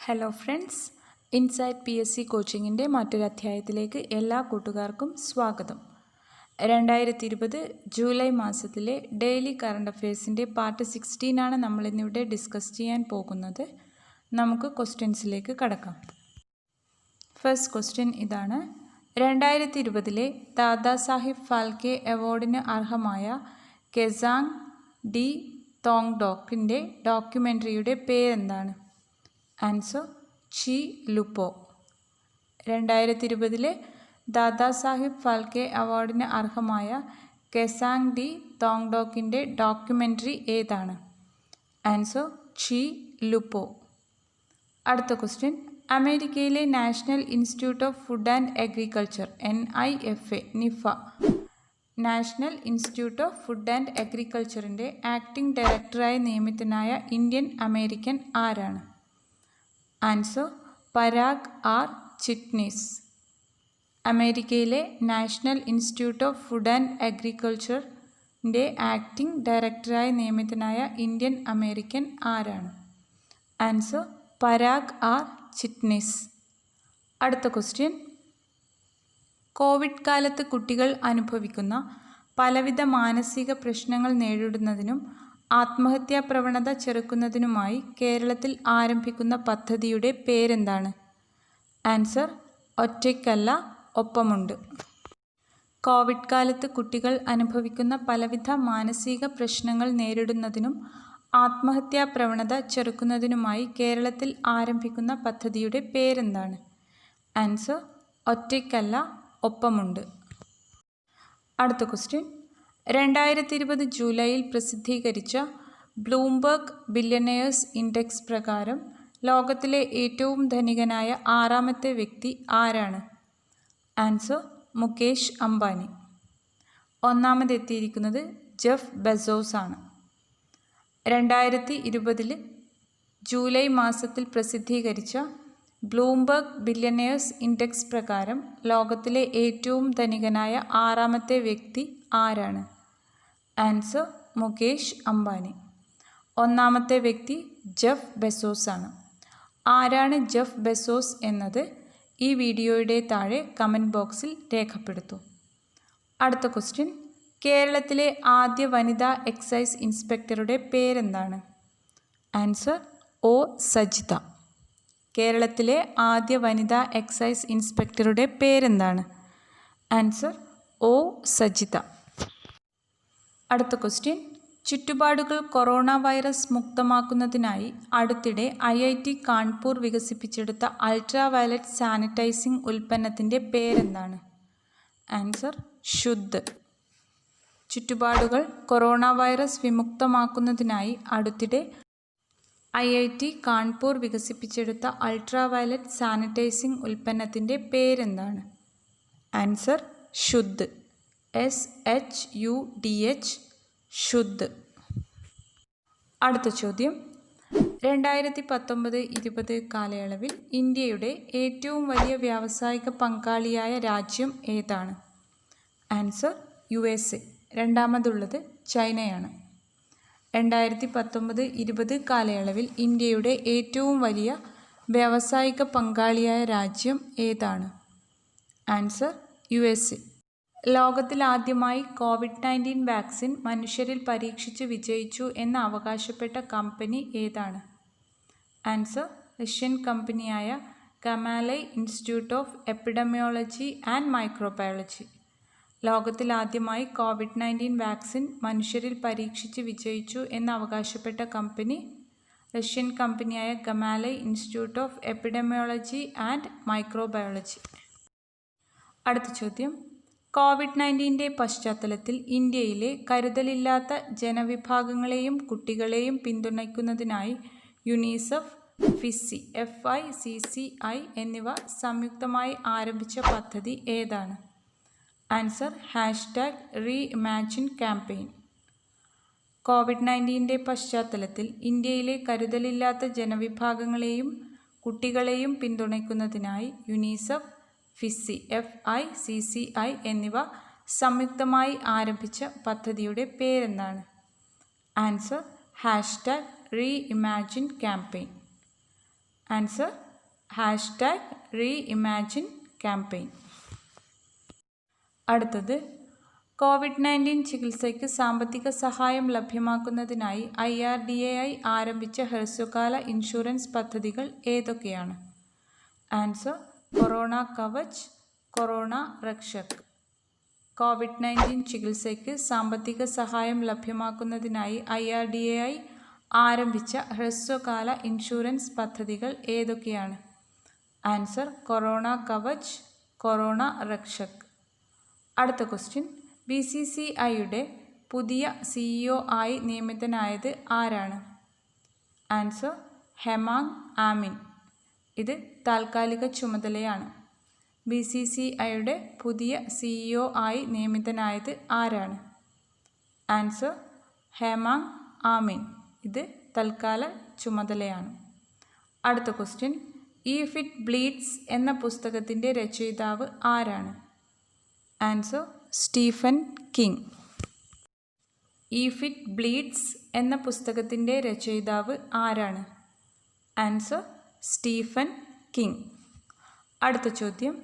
Hello friends, insight PSC കോച്ചിങ്ങിൻ്റെ മറ്റൊരു അധ്യായത്തിലേക്ക് എല്ലാ കൂട്ടുകാർക്കും സ്വാഗതം. 2020 ജൂലൈ മാസത്തിലെ ഡെയിലി കറണ്ട് അഫയേഴ്സിൻ്റെ പാർട്ട് 16 നമ്മളിന്നിവിടെ ഡിസ്കസ് ചെയ്യാൻ പോകുന്നത്. നമുക്ക് ക്വസ്റ്റ്യൻസിലേക്ക് കടക്കാം. ഫസ്റ്റ് ക്വസ്റ്റ്യൻ ഇതാണ്: 2020 ദാദാ സാഹിബ് ഫാൽക്കെ അവാർഡിന് അർഹമായ കെസാങ് ഡി തോങ്ഡോക്കിൻ്റെ ഡോക്യുമെൻ്ററിയുടെ പേരെന്താണ്? ആൻസർ ചി ലുപ്പോ. 2020 ദാദാ സാഹിബ് ഫാൽക്കെ അവാർഡിന് അർഹമായ കെസാങ് ഡി തോങ്ഡോക്കിൻ്റെ ഡോക്യുമെൻ്ററി ഏതാണ്? ആൻസർ ചി ലുപ്പോ. അടുത്ത ക്വസ്റ്റ്യൻ: അമേരിക്കയിലെ National Institute of Food and Agriculture NIFA National Institute of Food and അഗ്രികൾച്ചറിൻ്റെ ആക്ടിംഗ് ഡയറക്ടറായി നിയമിതനായ ഇന്ത്യൻ അമേരിക്കൻ ആരാണ്? Answer Parag R Chitnis. അമേരിക്കയിലെ National Institute of Food and അഗ്രികൾച്ചറിൻ്റെ ആക്ടിംഗ് ഡയറക്ടറായി നിയമിതനായ ഇന്ത്യൻ അമേരിക്കൻ ആരാണ്? Answer Parag R Chitnis. അടുത്ത ക്വസ്റ്റ്യൻ: കോവിഡ് കാലത്ത് കുട്ടികൾ അനുഭവിക്കുന്ന പലവിധ മാനസിക പ്രശ്നങ്ങൾ നേരിടുന്നതിനും ആത്മഹത്യാ പ്രവണത ചെറുക്കുന്നതിനുമായി കേരളത്തിൽ ആരംഭിക്കുന്ന പദ്ധതിയുടെ പേരെന്താണ്? ആൻസർ ഒറ്റയ്ക്കല്ല ഒപ്പമുണ്ട്. കോവിഡ് കാലത്ത് കുട്ടികൾ അനുഭവിക്കുന്ന പലവിധ മാനസിക പ്രശ്നങ്ങൾ നേരിടുന്നതിനും ആത്മഹത്യാ പ്രവണത ചെറുക്കുന്നതിനുമായി കേരളത്തിൽ ആരംഭിക്കുന്ന പദ്ധതിയുടെ പേരെന്താണ്? ആൻസർ ഒറ്റയ്ക്കല്ല ഒപ്പമുണ്ട്. അടുത്ത ക്വസ്റ്റ്യൻ: 2020 ജൂലൈയിൽ പ്രസിദ്ധീകരിച്ച ബ്ലൂംബർഗ് ബില്യണയേഴ്സ് ഇൻഡെക്സ് പ്രകാരം ലോകത്തിലെ ഏറ്റവും ധനികനായ 6ാമത്തെ വ്യക്തി ആരാണ്? ആൻസർ മുകേഷ് അംബാനി. 1ാമതെത്തിയിരിക്കുന്നത് ജെഫ് ബെസോസ് ആണ്. 2020 ജൂലൈ മാസത്തിൽ പ്രസിദ്ധീകരിച്ച ബ്ലൂംബർഗ് ബില്യണയേഴ്സ് ഇൻഡെക്സ് പ്രകാരം ലോകത്തിലെ ഏറ്റവും ധനികനായ 6ാമത്തെ വ്യക്തി ആരാണ്? ആൻസർ മുകേഷ് അംബാനി. 1ാമത്തെ വ്യക്തി ജെഫ് ബെസോസ് ആണ്. ആരാണ് ജെഫ് ബെസോസ് എന്നത് ഈ വീഡിയോയുടെ താഴെ കമൻറ്റ് ബോക്സിൽ രേഖപ്പെടുത്തൂ. അടുത്ത ക്വസ്റ്റ്യൻ: കേരളത്തിലെ ആദ്യ വനിതാ എക്സൈസ് ഇൻസ്പെക്ടറുടെ പേരെന്താണ്? Answer O Sajitha. കേരളത്തിലെ ആദ്യ വനിതാ എക്സൈസ് ഇൻസ്പെക്ടറുടെ പേരെന്താണ്? Answer O Sajitha. അടുത്ത ക്വസ്റ്റ്യൻ: ചുറ്റുപാടുകൾ കൊറോണ വൈറസ് മുക്തമാക്കുന്നതിനായി അടുത്തിടെ IIT കാൺപൂർ വികസിപ്പിച്ചെടുത്ത അൾട്രാ വയലറ്റ് സാനിറ്റൈസിംഗ് ഉൽപ്പന്നത്തിൻ്റെ പേരെന്താണ്? ആൻസർ ശുദ്ധ്. ചുറ്റുപാടുകൾ കൊറോണ വൈറസ് വിമുക്തമാക്കുന്നതിനായി അടുത്തിടെ IIT കാൺപൂർ വികസിപ്പിച്ചെടുത്ത അൾട്രാ വയലറ്റ് സാനിറ്റൈസിംഗ് ഉൽപ്പന്നത്തിൻ്റെ പേരെന്താണ്? ആൻസർ ശുദ്ധ്. SHUDH ശുദ്ധ്. അടുത്ത ചോദ്യം: 2019-20 കാലയളവിൽ ഇന്ത്യയുടെ ഏറ്റവും വലിയ വ്യാവസായിക പങ്കാളിയായ രാജ്യം ഏതാണ്? Answer USA. 2ാമതുള്ളത് ചൈനയാണ്. 2019-20 കാലയളവിൽ ഇന്ത്യയുടെ ഏറ്റവും വലിയ വ്യാവസായിക പങ്കാളിയായ രാജ്യം ഏതാണ്? Answer USA. ലോകത്തിലാദ്യമായി COVID-19 വാക്സിൻ മനുഷ്യരിൽ പരീക്ഷിച്ച് വിജയിച്ചു എന്ന് അവകാശപ്പെട്ട കമ്പനി ഏതാണ്? ആൻസർ റഷ്യൻ കമ്പനിയായ Gamaleya Institute of Epidemiology and Microbiology. ലോകത്തിലാദ്യമായി COVID-19 വാക്സിൻ മനുഷ്യരിൽ പരീക്ഷിച്ച് വിജയിച്ചു എന്ന് അവകാശപ്പെട്ട കമ്പനി റഷ്യൻ കമ്പനിയായ Gamaleya Institute of Epidemiology and Microbiology. അടുത്ത ചോദ്യം: COVID-19 പശ്ചാത്തലത്തിൽ ഇന്ത്യയിലെ കരുതലില്ലാത്ത ജനവിഭാഗങ്ങളെയും കുട്ടികളെയും പിന്തുണയ്ക്കുന്നതിനായി യുനിസെഫ്, FICCI എന്നിവ സംയുക്തമായി ആരംഭിച്ച പദ്ധതി ഏതാണ്? Answer #ReImagine campaign. COVID-19 പശ്ചാത്തലത്തിൽ ഇന്ത്യയിലെ കരുതലില്ലാത്ത ജനവിഭാഗങ്ങളെയും കുട്ടികളെയും പിന്തുണയ്ക്കുന്നതിനായി യുനിസെഫ്, FICCI എന്നിവ സംയുക്തമായി ആരംഭിച്ച പദ്ധതിയുടെ പേരെന്താണ്? Answer #ReImagine campaign. Answer #reimagine campaign. അടുത്തത്, COVID-19 ചികിത്സയ്ക്ക് സാമ്പത്തിക സഹായം ലഭ്യമാക്കുന്നതിനായി IRDAI ആരംഭിച്ച ഹ്രസ്വകാല ഇൻഷുറൻസ് പദ്ധതികൾ ഏതൊക്കെയാണ്? Answer corona Kavach, corona Rakshak. COVID-19 ചികിത്സയ്ക്ക് സാമ്പത്തിക സഹായം ലഭ്യമാക്കുന്നതിനായി IRDAI ആരംഭിച്ച ഹ്രസ്വകാല ഇൻഷുറൻസ് പദ്ധതികൾ ഏതൊക്കെയാണ്? Answer corona Kavach, corona Rakshak. അടുത്ത ക്വസ്റ്റ്യൻ, BCCIയുടെ പുതിയ CEO ആയി നിയമിതനായത് ആരാണ്? ആൻസർ ഹെമാങ് ആമിൻ. ഇത് താൽക്കാലിക ചുമതലയാണ്. BCCIയുടെ പുതിയ CEO ആയി നിയമിതനായത് ആരാണ്? ആൻസർ ഹെമാങ് ആമിൻ. ഇത് തൽക്കാല ചുമതലയാണ്. അടുത്ത ക്വസ്റ്റ്യൻ, ഇഫ് ഇറ്റ് ബ്ലീഡ്സ് എന്ന പുസ്തകത്തിൻ്റെ രചയിതാവ് ആരാണ്? Answer Stephen king. If it bleeds എന്ന പുസ്തകത്തിൻ്റെ രചയിതാവ് ആരാണ്? Answer Stephen king. അടുത്ത ചോദ്യം,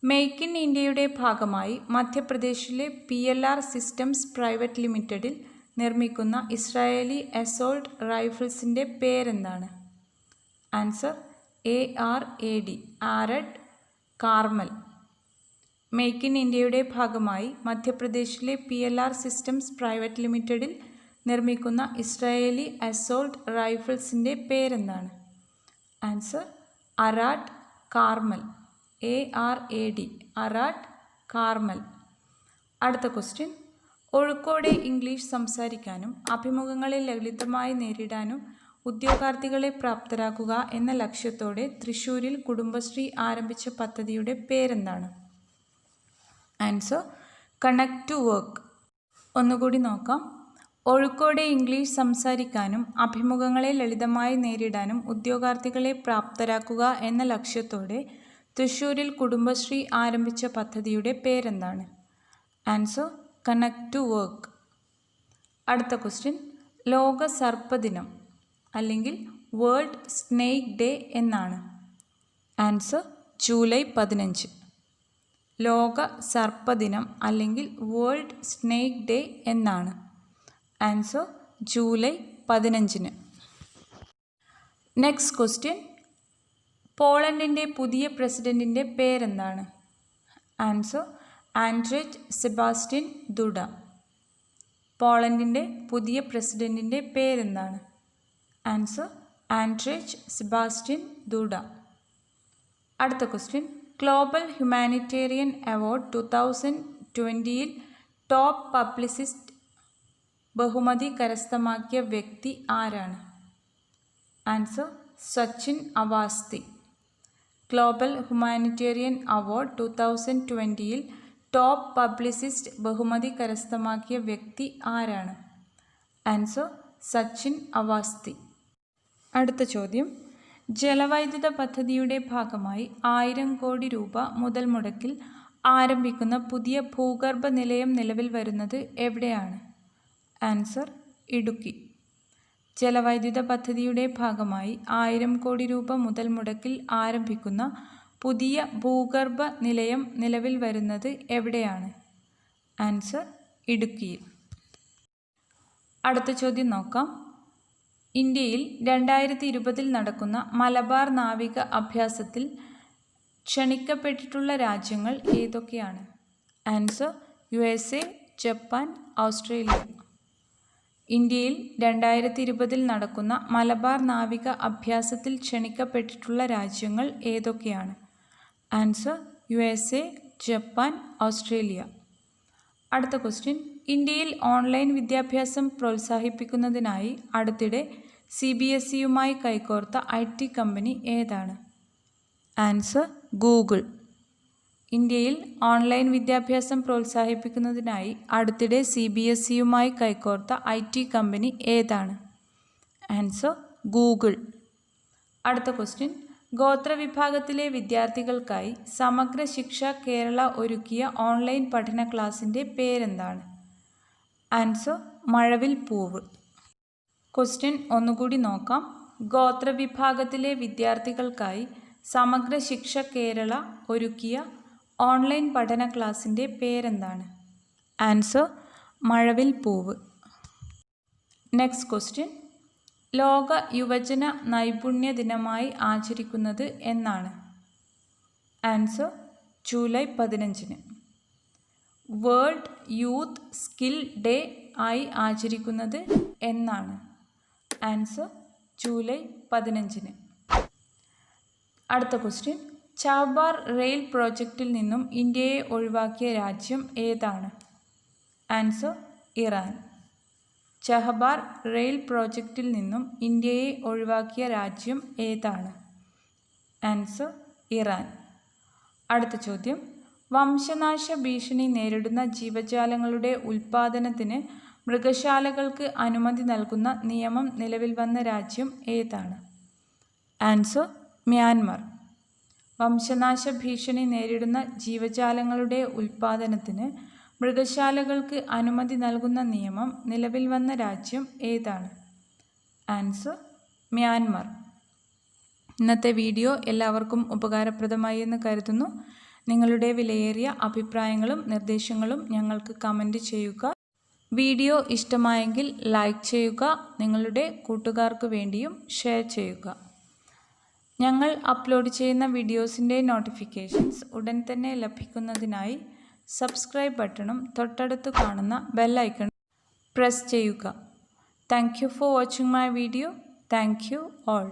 മെയ്ക്ക് ഇൻ ഇന്ത്യയുടെ ഭാഗമായി മധ്യപ്രദേശിലെ PLR സിസ്റ്റംസ് പ്രൈവറ്റ് ലിമിറ്റഡിൽ നിർമ്മിക്കുന്ന ഇസ്രായേലി അസോൾട്ട് റൈഫിൾസിൻ്റെ പേരെന്താണ്? Answer ARAD, Arad Carmel. Make in ഇന്ത്യയുടെ ഭാഗമായി മധ്യപ്രദേശിലെ PLR സിസ്റ്റംസ് പ്രൈവറ്റ് ലിമിറ്റഡിൽ നിർമ്മിക്കുന്ന ഇസ്രായേലി അസോൾട്ട് റൈഫിൾസിൻ്റെ പേരെന്താണ്? Answer Arad Carmel, ARAD, Arad Carmel. അടുത്ത ക്വസ്റ്റ്യൻ, ഒഴുക്കോടെ ഇംഗ്ലീഷ് സംസാരിക്കാനും അഭിമുഖങ്ങളെ ലളിതമായി നേരിടാനും ഉദ്യോഗാർത്ഥികളെ പ്രാപ്തരാക്കുക എന്ന ലക്ഷ്യത്തോടെ തൃശ്ശൂരിൽ കുടുംബശ്രീ ആരംഭിച്ച പദ്ധതിയുടെ പേരെന്താണ്? Answer connect to work. ഒന്നുകൂടി നോക്കാം. ഒഴുക്കോടെ ഇംഗ്ലീഷ് സംസാരിക്കാനും അഭിമുഖങ്ങളെ ലളിതമായി നേരിടാനും ഉദ്യോഗാർത്ഥികളെ പ്രാപ്തരാക്കുക എന്ന ലക്ഷ്യത്തോടെ തൃശ്ശൂരിൽ കുടുംബശ്രീ ആരംഭിച്ച പദ്ധതിയുടെ പേരെന്താണ്? Answer connect to work. അടുത്ത ക്വസ്റ്റ്യൻ, ലോക സർപ്പദിനം അല്ലെങ്കിൽ വേൾഡ് സ്നേക്ക് ഡേ എന്നാണ്? Answer July 15. ലോക സർപ്പദിനം അല്ലെങ്കിൽ വേൾഡ് സ്നേക്ക് ഡേ എന്നാണ്? Answer July 15. നെക്സ്റ്റ് ക്വസ്റ്റ്യൻ, പോളണ്ടിൻ്റെ പുതിയ പ്രസിഡന്റിൻ്റെ പേരെന്താണ്? Answer Andrzej Sebastian ദുഡ. പോളണ്ടിൻ്റെ പുതിയ പ്രസിഡന്റിൻ്റെ പേരെന്താണ്? Answer Andrzej Sebastian Duda. അടുത്ത question, global humanitarian award 2020 top publicist ബഹുമതി കരസ്ഥമാക്കിയ വ്യക്തി ആരാണ്? Answer Sachin Awasthi. Global humanitarian award 2020 top publicist ബഹുമതി കരസ്ഥമാക്കിയ വ്യക്തി ആരാണ്? ആൻസർ സച്ചിൻ അവാസ്തി. അടുത്ത ചോദ്യം, ജലവൈദ്യുത പദ്ധതിയുടെ ഭാഗമായി 1000 കോടി രൂപ മുതൽ മുടക്കിൽ ആരംഭിക്കുന്ന പുതിയ ഭൂഗർഭ നിലയം നിലവിൽ വരുന്നത് എവിടെയാണ്? ആൻസർ ഇടുക്കി. ജലവൈദ്യുത പദ്ധതിയുടെ ഭാഗമായി 1000 കോടി രൂപ മുതൽ മുടക്കിൽ ആരംഭിക്കുന്ന പുതിയ ഭൂഗർഭ നിലയം നിലവിൽ വരുന്നത് എവിടെയാണ്? ആൻസർ ഇടുക്കിയിൽ. അടുത്ത ചോദ്യം നോക്കാം. ഇന്ത്യയിൽ 2020 നടക്കുന്ന മലബാർ നാവിക അഭ്യാസത്തിൽ ക്ഷണിക്കപ്പെട്ടിട്ടുള്ള രാജ്യങ്ങൾ ഏതൊക്കെയാണ്? Answer USA, Japan, Australia. ഇന്ത്യയിൽ 2020 നടക്കുന്ന മലബാർ നാവിക അഭ്യാസത്തിൽ ക്ഷണിക്കപ്പെട്ടിട്ടുള്ള രാജ്യങ്ങൾ ഏതൊക്കെയാണ്? Answer USA, Japan, Australia. അടുത്ത ക്വസ്റ്റ്യൻ, ഇന്ത്യയിൽ ഓൺലൈൻ വിദ്യാഭ്യാസം പ്രോത്സാഹിപ്പിക്കുന്നതിനായി അടുത്തിടെ CBSEയുമായി കൈകോർത്ത IT കമ്പനി ഏതാണ്? Answer Google. ഇന്ത്യയിൽ ഓൺലൈൻ വിദ്യാഭ്യാസം പ്രോത്സാഹിപ്പിക്കുന്നതിനായി അടുത്തിടെ CBSEയുമായി കൈകോർത്ത IT കമ്പനി ഏതാണ്? Answer Google. അടുത്ത ക്വസ്റ്റ്യൻ, ഗോത്രവിഭാഗത്തിലെ വിദ്യാർത്ഥികൾക്കായി സമഗ്ര ശിക്ഷ കേരള ഒരുക്കിയ ഓൺലൈൻ പഠന ക്ലാസിൻ്റെ പേരെന്താണ്? ആൻസർ മഴവിൽ പൂവ്. ക്വസ്റ്റ്യൻ ഒന്നുകൂടി നോക്കാം. ഗോത്രവിഭാഗത്തിലെ വിദ്യാർത്ഥികൾക്കായി സമഗ്ര ശിക്ഷ കേരള ഒരുക്കിയ ഓൺലൈൻ പഠന ക്ലാസിൻ്റെ പേരെന്താണ്? ആൻസർ മഴവിൽ പൂവ്. Next question. ലോക യുവജന നൈപുണ്യ ദിനമായി ആചരിക്കുന്നത് എന്നാണ്? Answer July 15. World youth skill day ആയി ആചരിക്കുന്നത് എന്നാണ്? Answer July 15. അടുത്ത ക്വസ്റ്റ്യൻ. ചാബാർ റെയിൽ പ്രോജക്റ്റിൽ നിന്നും ഇന്ത്യയെ ഒഴിവാക്കിയ രാജ്യം ഏതാണ്? Answer Iran. ചഹബാർ റെയിൽ പ്രോജക്റ്റിൽ നിന്നും ഇന്ത്യയെ ഒഴിവാക്കിയ രാജ്യം ഏതാണ്? Answer Iran. അടുത്ത ചോദ്യം. വംശനാശ ഭീഷണി നേരിടുന്ന ജീവജാലങ്ങളുടെ ഉൽപ്പാദനത്തിന് മൃഗശാലകൾക്ക് അനുമതി നൽകുന്ന നിയമം നിലവിൽ വന്ന രാജ്യം ഏതാണ്? Answer Myanmar. വംശനാശ ഭീഷണി നേരിടുന്ന ജീവജാലങ്ങളുടെ ഉൽപ്പാദനത്തിന് മൃഗശാലകൾക്ക് അനുമതി നൽകുന്ന നിയമം നിലവിൽ വന്ന രാജ്യം ഏതാണ്? Answer Myanmar. ഇന്നത്തെ വീഡിയോ എല്ലാവർക്കും ഉപകാരപ്രദമായി എന്ന് കരുതുന്നു. നിങ്ങളുടെ വിലയേറിയ അഭിപ്രായങ്ങളും നിർദ്ദേശങ്ങളും ഞങ്ങൾക്ക് കമൻറ്റ് ചെയ്യുക. വീഡിയോ ഇഷ്ടമായെങ്കിൽ ലൈക്ക് ചെയ്യുക. നിങ്ങളുടെ കൂട്ടുകാർക്ക് വേണ്ടിയും ഷെയർ ചെയ്യുക. ഞങ്ങൾ അപ്ലോഡ് ചെയ്യുന്ന വീഡിയോസിൻ്റെ നോട്ടിഫിക്കേഷൻസ് ഉടൻ തന്നെ ലഭിക്കുന്നതിനായി സബ്സ്ക്രൈബ് ബട്ടണും തൊട്ടടുത്ത് കാണുന്ന ബെൽ ഐക്കണും പ്രസ് ചെയ്യുക. Thank you for watching my video. Thank you all.